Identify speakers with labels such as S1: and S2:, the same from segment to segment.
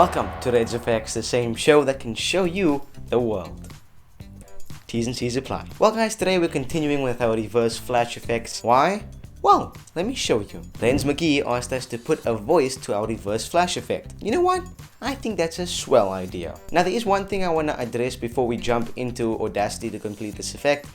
S1: Welcome to Reds FX, the same show that can show you the world. T's and C's apply. Well guys, today we're continuing with our reverse flash effects. Why? Well, let me show you. Renz McGee asked us to put a voice to our reverse flash effect. You know what? I think that's a swell idea. Now there is one thing I want to address before we jump into Audacity to complete this effect.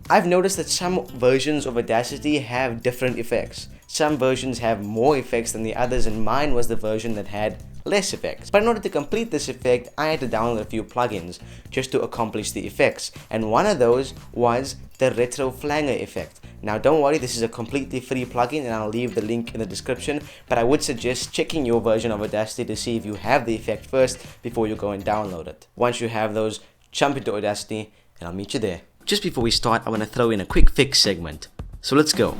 S1: I've noticed that some versions of Audacity have different effects. Some versions have more effects than the others, and mine was the version that had less effects. But in order to complete this effect, I had to download a few plugins just to accomplish the effects, and one of those was the retro Flanger effect. Now don't worry, this is a completely free plugin and I'll leave the link in the description, but I would suggest checking your version of Audacity to see if you have the effect first before you go and download it. Once you have those, jump into Audacity and I'll meet you there. Just before we start, I want to throw in a quick fix segment. So let's go.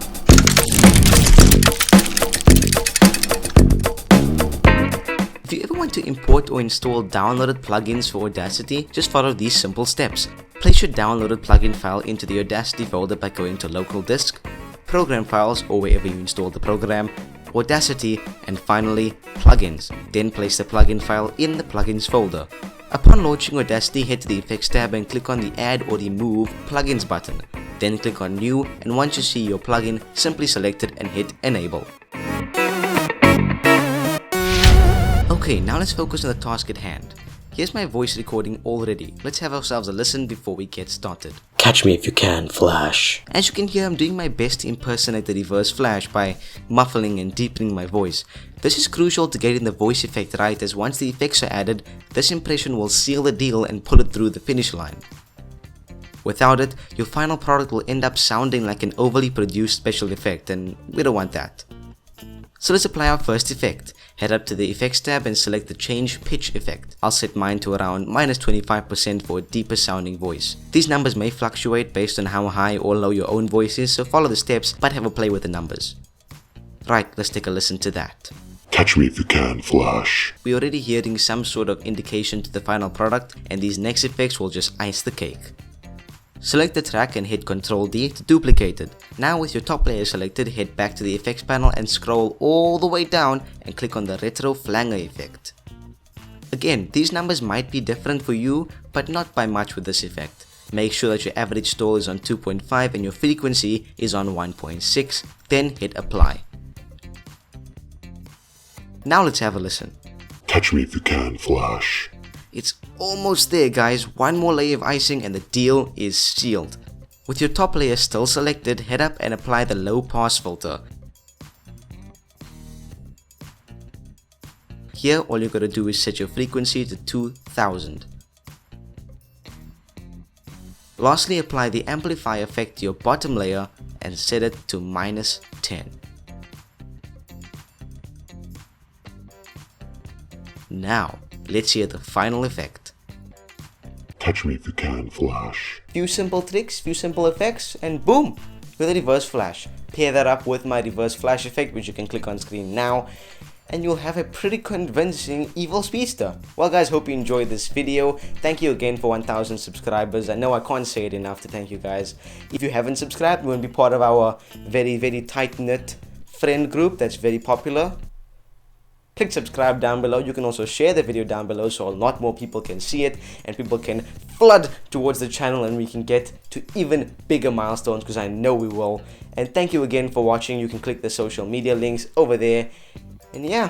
S1: If you ever want to import or install downloaded plugins for Audacity, just follow these simple steps. Place your downloaded plugin file into the Audacity folder by going to Local Disk, Program Files or wherever you install the program, Audacity, and finally Plugins. Then place the plugin file in the Plugins folder. Upon launching Audacity, head to the Effects tab and click on the Add or Remove Plugins button. Then click on New, and once you see your plugin, simply select it and hit Enable. Okay, now let's focus on the task at hand. Here's my voice recording all ready. Let's have ourselves a listen before we get started.
S2: Catch me if you can, Flash.
S1: As you can hear, I'm doing my best to impersonate the reverse flash by muffling and deepening my voice. This is crucial to getting the voice effect right, as once the effects are added, this impression will seal the deal and pull it through the finish line. Without it, your final product will end up sounding like an overly produced special effect, and we don't want that. So let's apply our first effect. Head up to the Effects tab and select the Change Pitch effect. I'll set mine to around -25% for a deeper sounding voice. These numbers may fluctuate based on how high or low your own voice is, so follow the steps but have a play with the numbers. Right, let's take a listen to that.
S3: Catch me if you can, Flash.
S1: We're already hearing some sort of indication to the final product, and these next effects will just ice the cake. Select the track and hit Ctrl D to duplicate it. Now with your top layer selected, head back to the effects panel and scroll all the way down and click on the retro Flanger effect. Again, these numbers might be different for you, but not by much with this effect. Make sure that your average stall is on 2.5 and your frequency is on 1.6, then hit apply. Now let's have a listen.
S3: Catch me if you can, Flash.
S1: It's almost there guys, one more layer of icing and the deal is sealed. With your top layer still selected, head up and apply the low pass filter. Here all you gotta do is set your frequency to 2000. Lastly, apply the amplify effect to your bottom layer and set it to -10. Now, let's hear the final effect.
S3: Catch me if you can, Flash.
S1: Few simple tricks, few simple effects, and boom! With a reverse flash. Pair that up with my reverse flash effect, which you can click on screen now, and you'll have a pretty convincing evil speedster. Well guys, hope you enjoyed this video. Thank you again for 1000 subscribers. I know I can't say it enough to thank you guys. If you haven't subscribed, you want to be part of our very tight-knit friend group that's very popular. Click subscribe down below. You can also share the video down below so a lot more people can see it and people can flood towards the channel and we can get to even bigger milestones, because I know we will. And thank you again for watching. You can click the social media links over there. And yeah,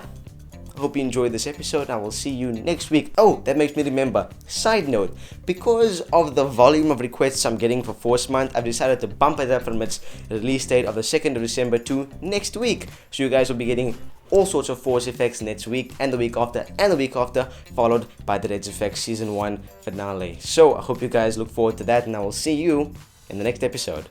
S1: I hope you enjoyed this episode. I will see you next week. Oh, that makes me remember. Side note, because of the volume of requests I'm getting for Force Month, I've decided to bump it up from its release date of the 2nd of December to next week. So you guys will be getting all sorts of Force effects next week and the week after and the week after, followed by the Reds Effects Season 1 finale. So I hope you guys look forward to that, and I will see you in the next episode.